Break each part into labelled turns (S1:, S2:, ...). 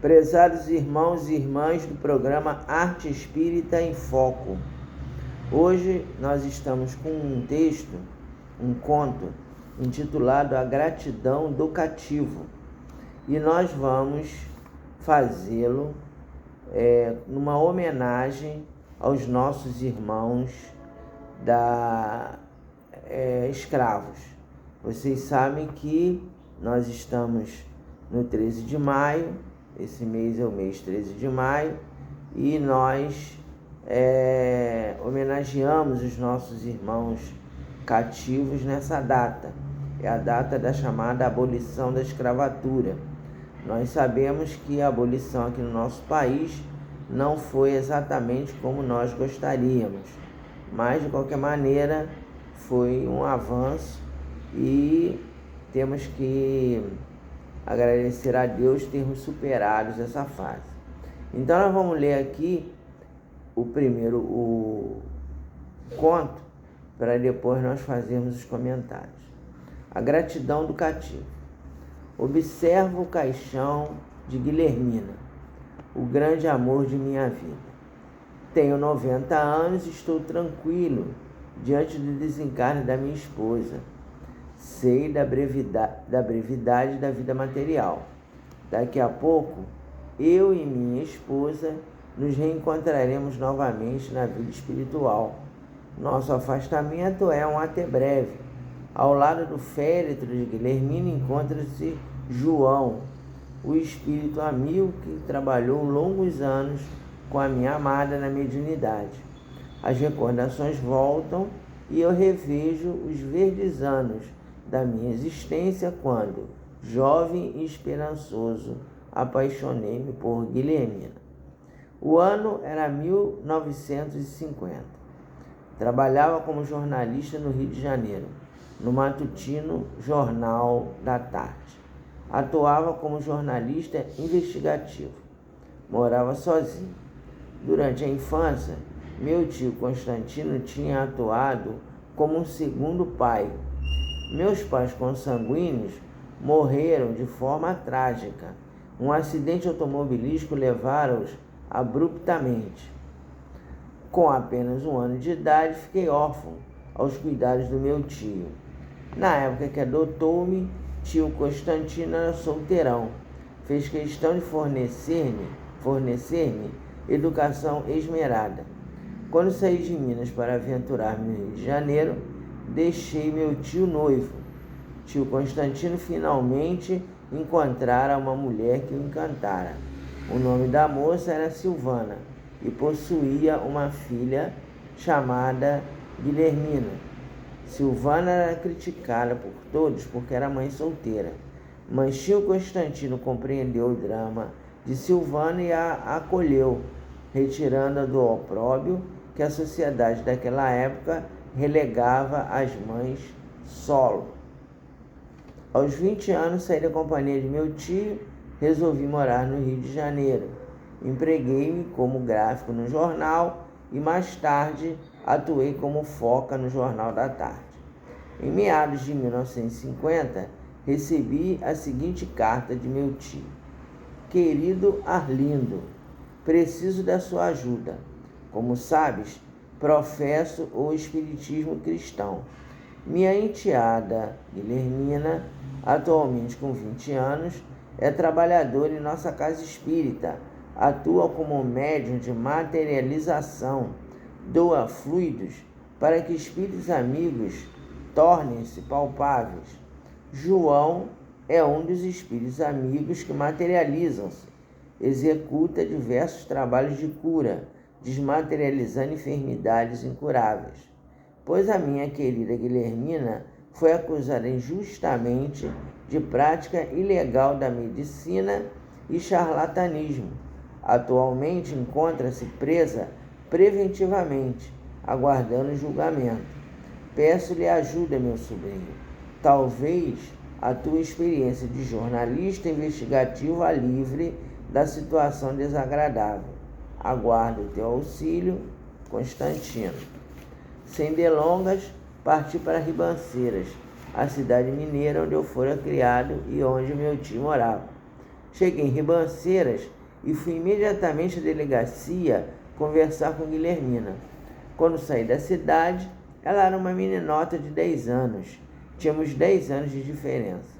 S1: Prezados irmãos e irmãs do programa Arte Espírita em Foco, hoje nós estamos com um texto, um conto, intitulado A Gratidão do Cativo, e nós vamos fazê-lo numa homenagem aos nossos irmãos escravos. Vocês sabem que nós estamos no 13 de maio, esse mês é o mês 13 de maio, e nós homenageamos os nossos irmãos cativos nessa data. É a data da chamada abolição da escravatura. Nós sabemos que a abolição aqui no nosso país não foi exatamente como nós gostaríamos, mas de qualquer maneira foi um avanço e temos que agradecer a Deus termos superado essa fase. Então nós vamos ler aqui o conto, para depois nós fazermos os comentários. A gratidão do cativo. Observo o caixão de Guilhermina, o grande amor de minha vida. Tenho 90 anos e estou tranquilo diante do desencarne da minha esposa. Sei da brevidade da vida material. Daqui a pouco, eu e minha esposa nos reencontraremos novamente na vida espiritual. Nosso afastamento é um até breve. Ao lado do féretro de Guilhermina encontra-se João, o espírito amigo que trabalhou longos anos com a minha amada na mediunidade. As recordações voltam e eu revejo os verdes anos da minha existência quando, jovem e esperançoso, apaixonei-me por Guilhermina. O ano era 1950. Trabalhava como jornalista no Rio de Janeiro, no matutino Jornal da Tarde. Atuava como jornalista investigativo. Morava sozinho. Durante a infância, meu tio Constantino tinha atuado como um segundo pai. Meus pais consanguíneos morreram de forma trágica. Um acidente automobilístico levara-os abruptamente. Com apenas 1 ano de idade, fiquei órfão aos cuidados do meu tio. Na época que adotou-me, tio Constantino era solteirão. Fez questão de fornecer-me educação esmerada. Quando saí de Minas para aventurar-me no Rio de Janeiro, deixei meu tio noivo. Tio Constantino finalmente encontrara uma mulher que o encantara. O nome da moça era Silvana e possuía uma filha chamada Guilhermina. Silvana era criticada por todos porque era mãe solteira, mas tio Constantino compreendeu o drama de Silvana e a acolheu, retirando-a do opróbrio que a sociedade daquela época relegava as mães solo. Aos 20 anos saí da companhia de meu tio, resolvi morar no Rio de Janeiro. Empreguei-me como gráfico no jornal e mais tarde atuei como foca no Jornal da Tarde. Em meados de 1950, recebi a seguinte carta de meu tio. Querido Arlindo, preciso da sua ajuda. Como sabes, professo o espiritismo cristão. Minha enteada Guilhermina, atualmente com 20 anos, é trabalhadora em nossa casa espírita, atua como médium de materialização, doa fluidos para que espíritos amigos tornem-se palpáveis. João é um dos espíritos amigos que materializam-se, executa diversos trabalhos de cura, desmaterializando enfermidades incuráveis. Pois a minha querida Guilhermina foi acusada injustamente de prática ilegal da medicina e charlatanismo. Atualmente encontra-se presa preventivamente, aguardando julgamento. Peço-lhe ajuda, meu sobrinho. Talvez a tua experiência de jornalista investigativo a livre da situação desagradável. Aguardo o teu auxílio, Constantino. Sem delongas, parti para Ribanceiras, a cidade mineira onde eu fora criado e onde meu tio morava. Cheguei em Ribanceiras e fui imediatamente à delegacia conversar com Guilhermina. Quando saí da cidade, ela era uma meninota de 10 anos. Tínhamos 10 anos de diferença.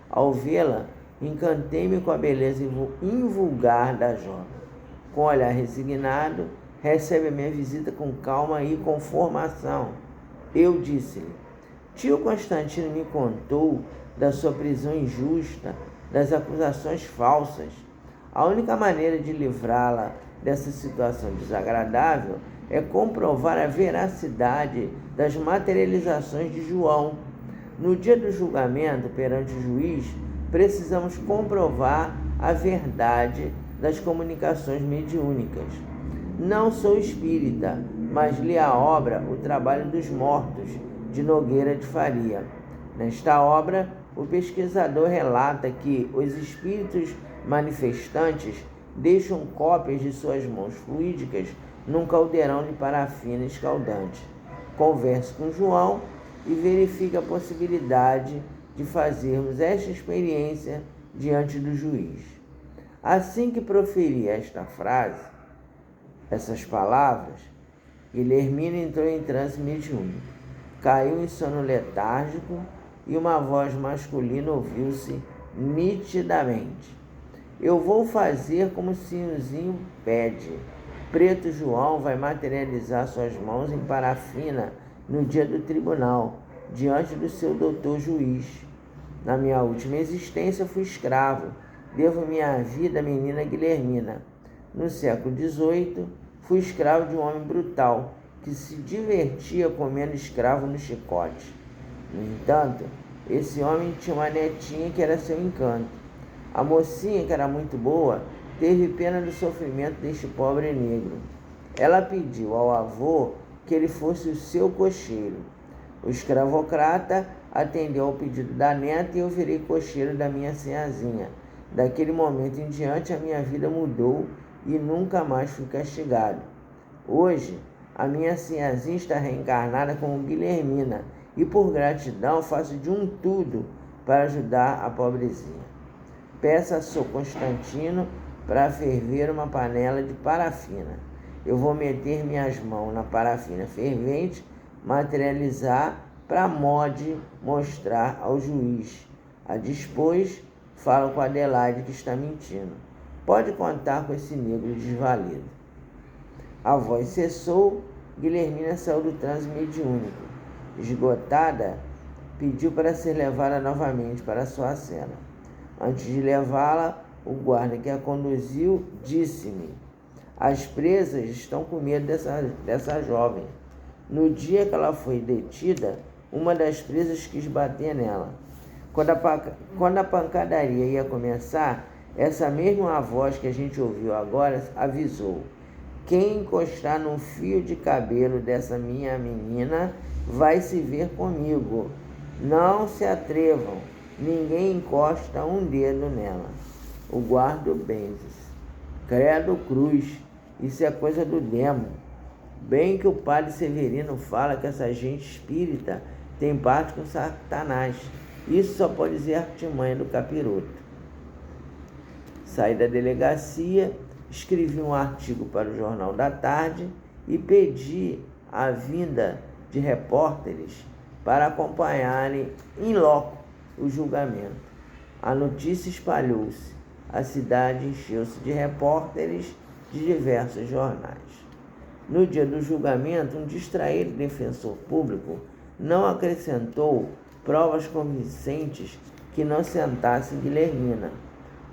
S1: Ao vê-la, encantei-me com a beleza invulgar da jovem. Com um olhar resignado, recebe a minha visita com calma e conformação. Eu disse-lhe: tio Constantino me contou da sua prisão injusta, das acusações falsas. A única maneira de livrá-la dessa situação desagradável é comprovar a veracidade das materializações de João. No dia do julgamento perante o juiz, precisamos comprovar a verdade das comunicações mediúnicas. Não sou espírita, mas li a obra O Trabalho dos Mortos, de Nogueira de Faria. Nesta obra, o pesquisador relata que os espíritos manifestantes deixam cópias de suas mãos fluídicas num caldeirão de parafina escaldante. Converse com João e verifique a possibilidade de fazermos esta experiência diante do juiz. Assim que proferi esta frase, essas palavras, Guilhermina entrou em transe mediúnico, caiu em sono letárgico e uma voz masculina ouviu-se nitidamente. Eu vou fazer como o senhorzinho pede. Preto João vai materializar suas mãos em parafina no dia do tribunal, diante do seu doutor juiz. Na minha última existência fui escravo. Devo minha vida à menina Guilhermina. No século XVIII, fui escravo de um homem brutal, que se divertia comendo escravo no chicote. No entanto, esse homem tinha uma netinha que era seu encanto. A mocinha, que era muito boa, teve pena do sofrimento deste pobre negro. Ela pediu ao avô que ele fosse o seu cocheiro. O escravocrata atendeu ao pedido da neta e eu virei cocheiro da minha sinhazinha. Daquele momento em diante, a minha vida mudou e nunca mais fui castigado. Hoje, a minha sinhazinha está reencarnada como Guilhermina e, por gratidão, faço de um tudo para ajudar a pobrezinha. Peça a Sr. Constantino para ferver uma panela de parafina. Eu vou meter minhas mãos na parafina fervente, materializar para mostrar ao juiz. A dispôs, falo com a Adelaide que está mentindo. Pode contar com esse negro desvalido. A voz cessou, Guilhermina saiu do transe mediúnico. Esgotada, pediu para ser levada novamente para sua cela. Antes de levá-la, o guarda que a conduziu disse-me: as presas estão com medo dessa jovem. No dia que ela foi detida, uma das presas quis bater nela. Quando a pancadaria ia começar, essa mesma voz que a gente ouviu agora avisou: quem encostar num fio de cabelo dessa minha menina vai se ver comigo. Não se atrevam, ninguém encosta um dedo nela. O guarda benze-se. Credo cruz, isso é coisa do demo. Bem que o padre Severino fala que essa gente espírita tem parte com Satanás. Isso só pode ser artimanha do capiroto. Saí da delegacia, escrevi um artigo para o Jornal da Tarde e pedi a vinda de repórteres para acompanharem in loco o julgamento. A notícia espalhou-se. A cidade encheu-se de repórteres de diversos jornais. No dia do julgamento, um distraído defensor público não acrescentou provas convincentes que não sentassem Guilhermina.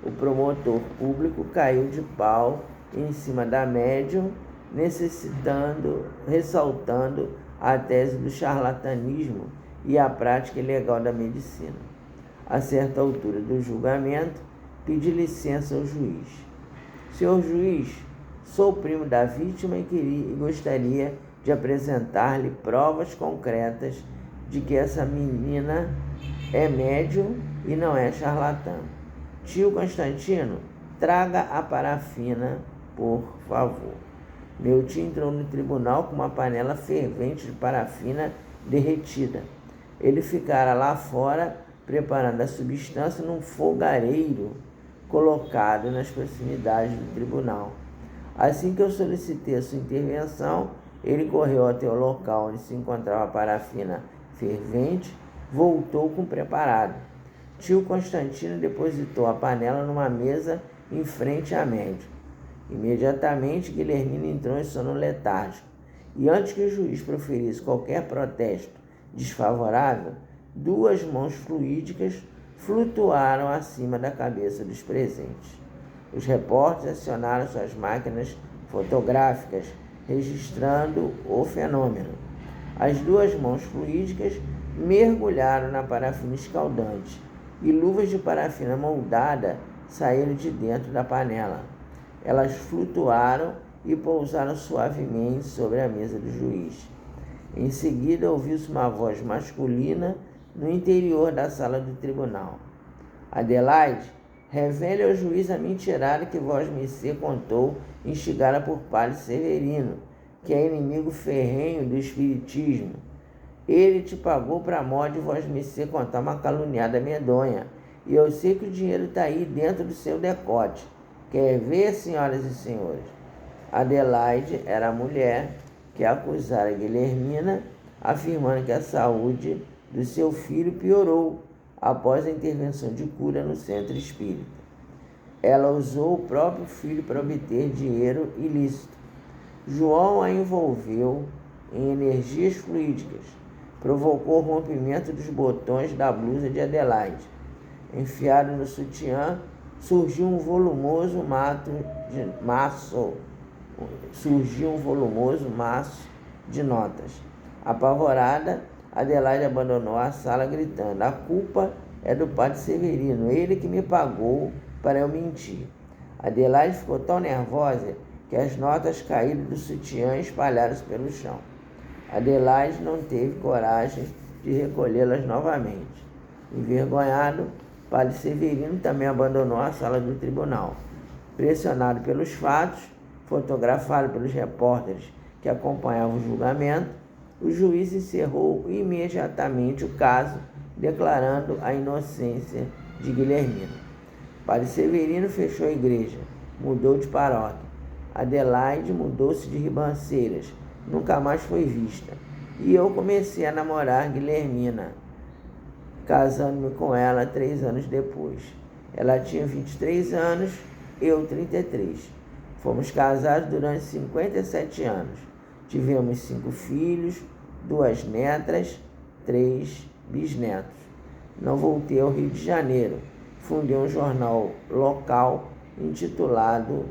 S1: O promotor público caiu de pau em cima da médium, ressaltando a tese do charlatanismo e a prática ilegal da medicina. A certa altura do julgamento, pedi licença ao juiz. Senhor juiz, sou primo da vítima e gostaria de apresentar-lhe provas concretas de que essa menina é médium e não é charlatã. Tio Constantino, traga a parafina, por favor. Meu tio entrou no tribunal com uma panela fervente de parafina derretida. Ele ficara lá fora preparando a substância num fogareiro colocado nas proximidades do tribunal. Assim que eu solicitei a sua intervenção, ele correu até o local onde se encontrava a parafina fervente, voltou com o preparado. Tio Constantino depositou a panela numa mesa em frente à médium. Imediatamente, Guilhermina entrou em sono letárgico, e antes que o juiz proferisse qualquer protesto desfavorável, 2 mãos fluídicas flutuaram acima da cabeça dos presentes. Os repórteres acionaram suas máquinas fotográficas, registrando o fenômeno. As 2 mãos fluídicas mergulharam na parafina escaldante e luvas de parafina moldada saíram de dentro da panela. Elas flutuaram e pousaram suavemente sobre a mesa do juiz. Em seguida, ouviu-se uma voz masculina no interior da sala do tribunal. Adelaide, revele ao juiz a mentirada que vosmecê contou, instigada por Padre Severino, que é inimigo ferrenho do espiritismo. Ele te pagou para a morte de vosmecê contar uma caluniada medonha, e eu sei que o dinheiro está aí dentro do seu decote. Quer ver, senhoras e senhores? Adelaide era a mulher que acusara Guilhermina, afirmando que a saúde do seu filho piorou após a intervenção de cura no centro espírita. Ela usou o próprio filho para obter dinheiro ilícito. João a envolveu em energias fluídicas, provocou o rompimento dos botões da blusa de Adelaide. Enfiado no sutiã, surgiu um volumoso maço de notas. Apavorada, Adelaide abandonou a sala gritando: a culpa é do Padre Severino, ele que me pagou para eu mentir. Adelaide ficou tão nervosa que as notas caíram do sutiã e espalharam-se pelo chão. Adelaide não teve coragem de recolhê-las novamente. Envergonhado, Padre Severino também abandonou a sala do tribunal. Pressionado pelos fatos, fotografado pelos repórteres que acompanhavam o julgamento, o juiz encerrou imediatamente o caso, declarando a inocência de Guilhermina. Padre Severino fechou a igreja, mudou de paróquia. Adelaide mudou-se de Ribanceiras, nunca mais foi vista. E eu comecei a namorar Guilhermina, casando-me com ela 3 anos depois. Ela tinha 23 anos, eu 33. Fomos casados durante 57 anos. Tivemos 5 filhos, 2 netas, 3 bisnetos. Não voltei ao Rio de Janeiro. Fundei um jornal local intitulado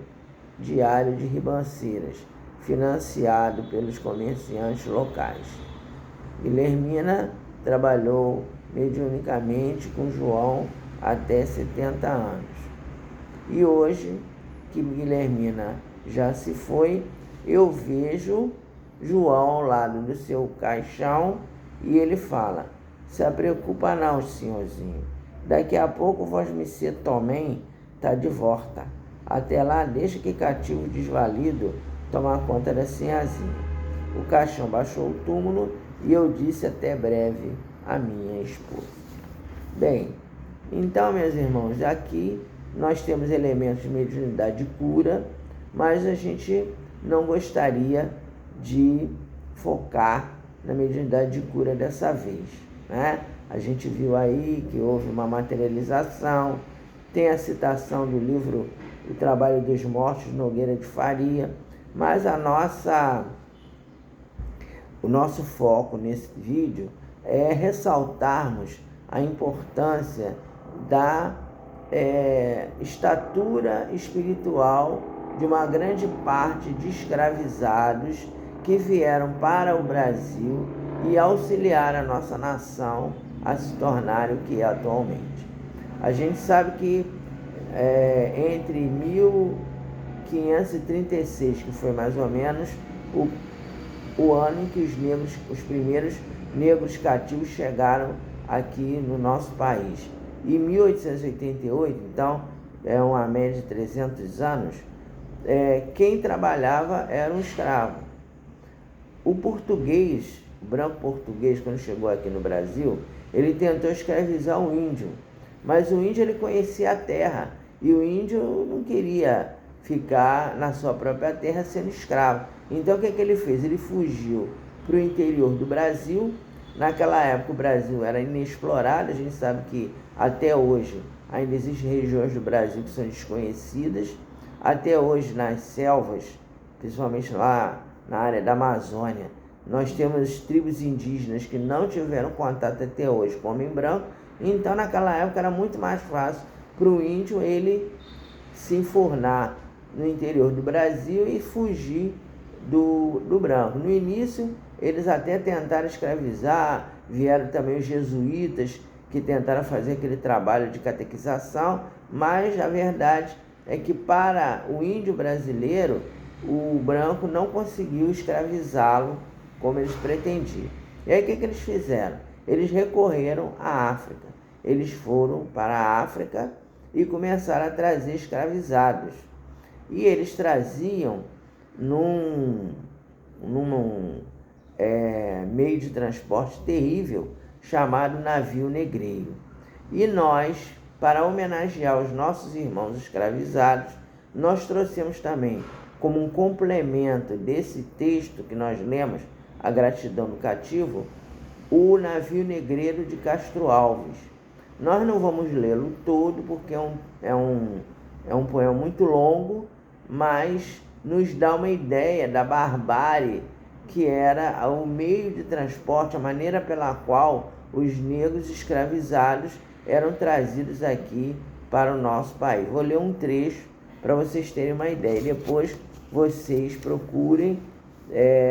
S1: Diário de Ribanceiras, financiado pelos comerciantes locais. Guilhermina trabalhou mediunicamente com João até 70 anos. E hoje, que Guilhermina já se foi, eu vejo João ao lado do seu caixão e ele fala: se preocupa não, senhorzinho. Daqui a pouco vosmecê Tomém tá de volta. Até lá, deixa que cativo desvalido tomar conta da sinhazinha. O caixão baixou o túmulo e eu disse até breve a minha esposa. Bem, então, meus irmãos, aqui nós temos elementos de mediunidade de cura, mas a gente não gostaria de focar na mediunidade de cura dessa vez, né? A gente viu aí que houve uma materialização, tem a citação do livro O Trabalho dos Mortos, Nogueira de Faria, mas o nosso foco nesse vídeo é ressaltarmos a importância da estatura espiritual de uma grande parte de escravizados que vieram para o Brasil e auxiliar a nossa nação a se tornar o que é atualmente. A gente sabe que entre 1536, que foi mais ou menos o ano em que os primeiros negros cativos chegaram aqui no nosso país. Em 1888, então, é uma média de 300 anos, quem trabalhava era um escravo. O português, o branco português, quando chegou aqui no Brasil, ele tentou escravizar o índio, mas o índio ele conhecia a terra E o índio não queria ficar na sua própria terra sendo escravo. Então o que ele fez? Ele fugiu para o interior do Brasil. Naquela época o Brasil era inexplorado, a gente sabe que até hoje ainda existem regiões do Brasil que são desconhecidas. Até hoje nas selvas, principalmente lá na área da Amazônia, nós temos tribos indígenas que não tiveram contato até hoje com o homem branco. Então naquela época era muito mais fácil para o índio ele se enfornar no interior do Brasil e fugir do branco. No início, eles até tentaram escravizar, vieram também os jesuítas que tentaram fazer aquele trabalho de catequização, mas a verdade é que para o índio brasileiro, o branco não conseguiu escravizá-lo como eles pretendiam. E aí o que eles fizeram? Eles recorreram à África. Eles foram para a África e começaram a trazer escravizados. E eles traziam num meio de transporte terrível chamado navio negreiro. E nós, para homenagear os nossos irmãos escravizados, nós trouxemos também, como um complemento desse texto que nós lemos, A Gratidão do Cativo, o Navio Negreiro de Castro Alves. Nós não vamos lê-lo todo porque é um poema muito longo, mas nos dá uma ideia da barbárie que era o meio de transporte, a maneira pela qual os negros escravizados eram trazidos aqui para o nosso país. Vou ler um trecho para vocês terem uma ideia. Depois vocês procurem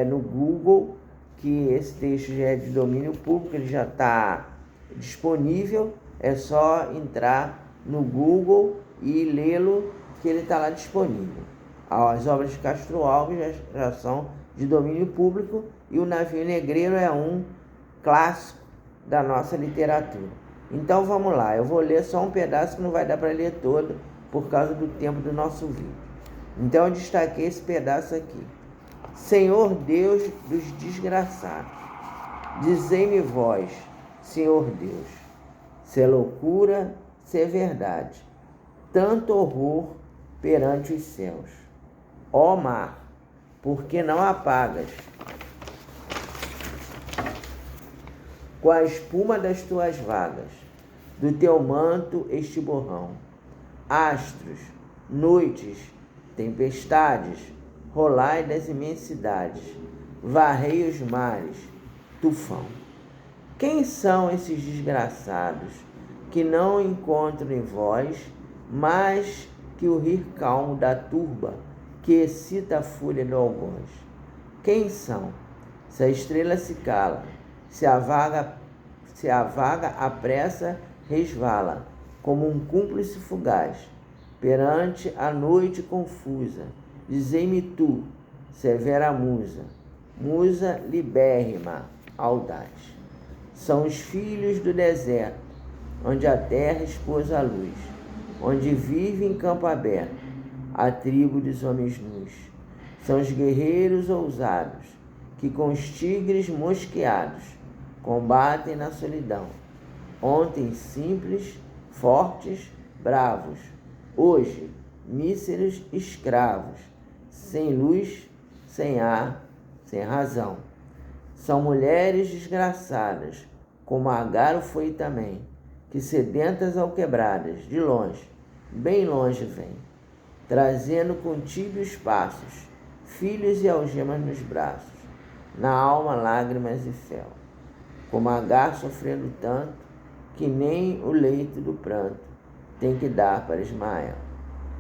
S1: no Google, que esse texto já é de domínio público, ele já está disponível. É só entrar no Google e lê-lo, que ele está lá disponível. As obras de Castro Alves já são de domínio público e o Navio Negreiro é um clássico da nossa literatura. Então vamos lá, eu vou ler só um pedaço que não vai dar para ler todo por causa do tempo do nosso vídeo. Então eu destaquei esse pedaço aqui. Senhor Deus dos desgraçados, dizei-me vós, Senhor Deus, se é loucura, se é verdade, tanto horror perante os céus. Ó mar, por que não apagas com a espuma das tuas vagas, do teu manto este borrão? Astros, noites, tempestades, rolai das imensidades, varrei os mares, tufão. Quem são esses desgraçados que não encontram em vós mais que o rir calmo da turba que excita a fúria do algoz? Quem são? Se a estrela se cala, se a vaga apressa, resvala, como um cúmplice fugaz, perante a noite confusa. Dizei-me tu, severa musa, musa libérrima, audaz. São os filhos do deserto, onde a terra expôs a luz, onde vive em campo aberto a tribo dos homens nus. São os guerreiros ousados, que com os tigres mosqueados combatem na solidão. Ontem simples, fortes, bravos, hoje míseros escravos, sem luz, sem ar, sem razão. São mulheres desgraçadas, como Agar foi também, que sedentas ou quebradas, de longe, bem longe vêm, trazendo com tíbios passos, filhos e algemas nos braços, na alma lágrimas e fel. Como Agar sofrendo tanto, que nem o leito do pranto tem que dar para Ismael.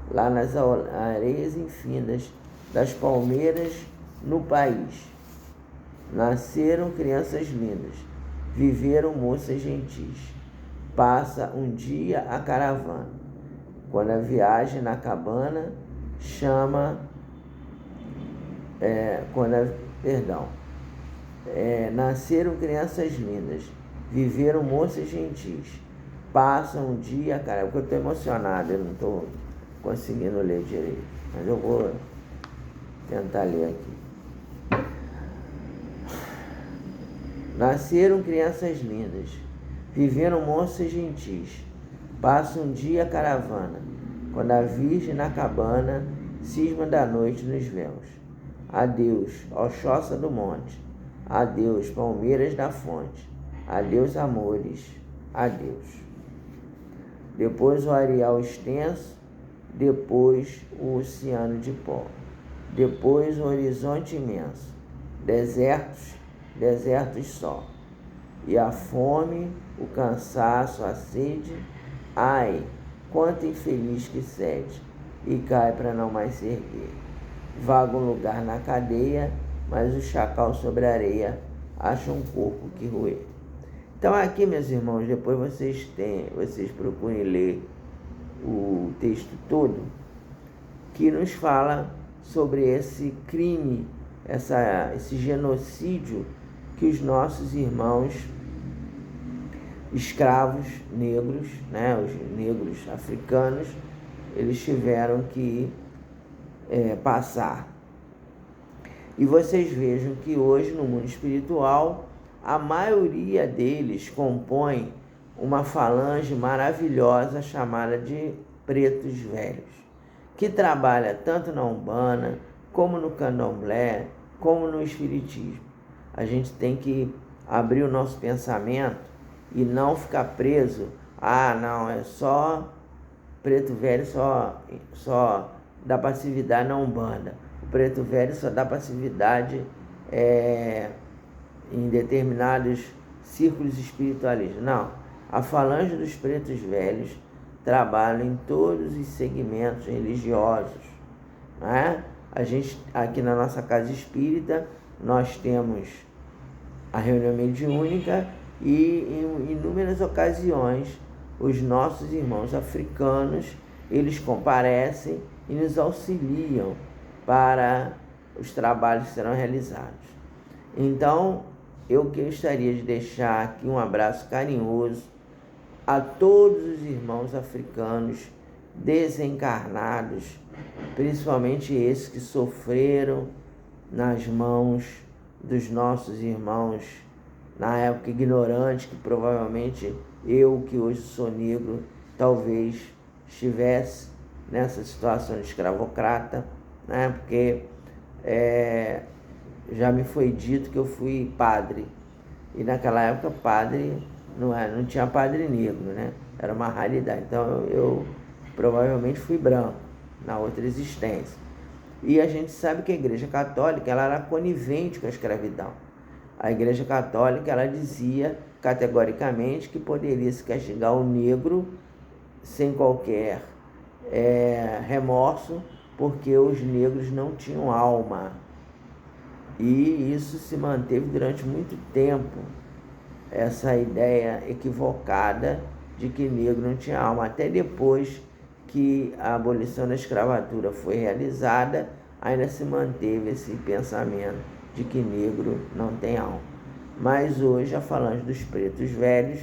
S1: Lá nas areias infindas das palmeiras no país, nasceram crianças lindas, viveram moças gentis. Passa um dia a caravana, quando a viagem na cabana chama, nasceram crianças lindas, viveram moças gentis. Passa um dia a caravana, porque eu estou emocionado, eu não estou conseguindo ler direito, mas eu vou tentar ler aqui. Nasceram crianças lindas, viveram moças gentis. Passa um dia a caravana, quando a virgem na cabana cisma da noite nos vemos. Adeus, ó choça do monte, adeus, palmeiras da fonte, adeus, amores, adeus. Depois o areal extenso, depois o oceano de pó, depois o horizonte imenso, desertos, desertos só, e a fome, o cansaço, a sede, ai, quanto infeliz que cede, e cai para não mais se erguer. Vaga um lugar na cadeia, mas o chacal sobre a areia acha um corpo que roer. Então aqui, meus irmãos, depois vocês procurem ler o texto todo, que nos fala sobre esse crime, esse genocídio que os nossos irmãos escravos negros, né, os negros africanos, eles tiveram que passar. E vocês vejam que hoje no mundo espiritual a maioria deles compõe uma falange maravilhosa chamada de pretos velhos, que trabalha tanto na Umbanda, como no Candomblé, como no Espiritismo. A gente tem que abrir o nosso pensamento e não ficar preso, não, é só preto velho, só dá passividade na Umbanda. O preto velho só dá passividade em determinados círculos espiritualistas. Não, a falange dos pretos velhos trabalha em todos os segmentos religiosos, né? A gente, aqui na nossa casa espírita, nós temos a reunião mediúnica e em inúmeras ocasiões os nossos irmãos africanos, eles comparecem e nos auxiliam para os trabalhos que serão realizados. Então, eu gostaria de deixar aqui um abraço carinhoso a todos os irmãos africanos desencarnados, principalmente esses que sofreram nas mãos dos nossos irmãos na época ignorantes, que provavelmente eu, que hoje sou negro, talvez estivesse nessa situação de escravocrata, né? Porque já me foi dito que eu fui padre, e naquela época padre não tinha padre negro, né? Era uma raridade. Então eu provavelmente fui branco na outra existência. E a gente sabe que a Igreja Católica ela era conivente com a escravidão. A Igreja Católica ela dizia categoricamente que poderia se castigar o negro sem qualquer remorso, porque os negros não tinham alma. E isso se manteve durante muito tempo, essa ideia equivocada de que negro não tinha alma. Até depois que a abolição da escravatura foi realizada, ainda se manteve esse pensamento de que negro não tem alma. Mas hoje a falange dos pretos velhos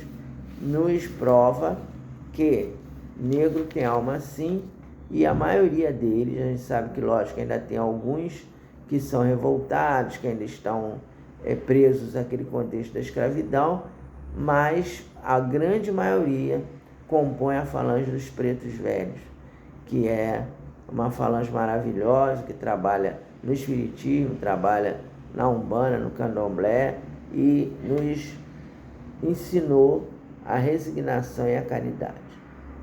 S1: nos prova que negro tem alma sim, e a maioria deles, a gente sabe que, lógico, ainda tem alguns que são revoltados, que ainda estão presos àquele contexto da escravidão, mas a grande maioria compõe a falange dos pretos velhos, que é uma falange maravilhosa, que trabalha no Espiritismo, trabalha na Umbanda, no Candomblé, e nos ensinou a resignação e a caridade.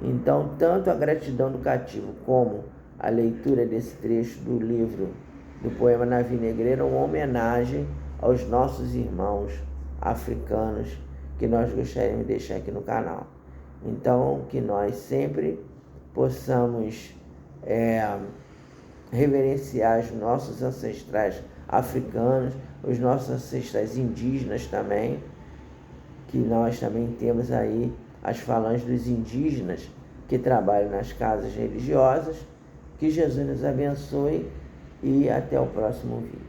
S1: Então, tanto a gratidão do cativo como a leitura desse trecho do livro do poema Navi Negreiro é uma homenagem aos nossos irmãos africanos que nós gostaríamos de deixar aqui no canal. Então, que nós sempre possamos reverenciar os nossos ancestrais africanos, os nossos ancestrais indígenas também, que nós também temos aí as falanges dos indígenas que trabalham nas casas religiosas. Que Jesus nos abençoe e até o próximo vídeo.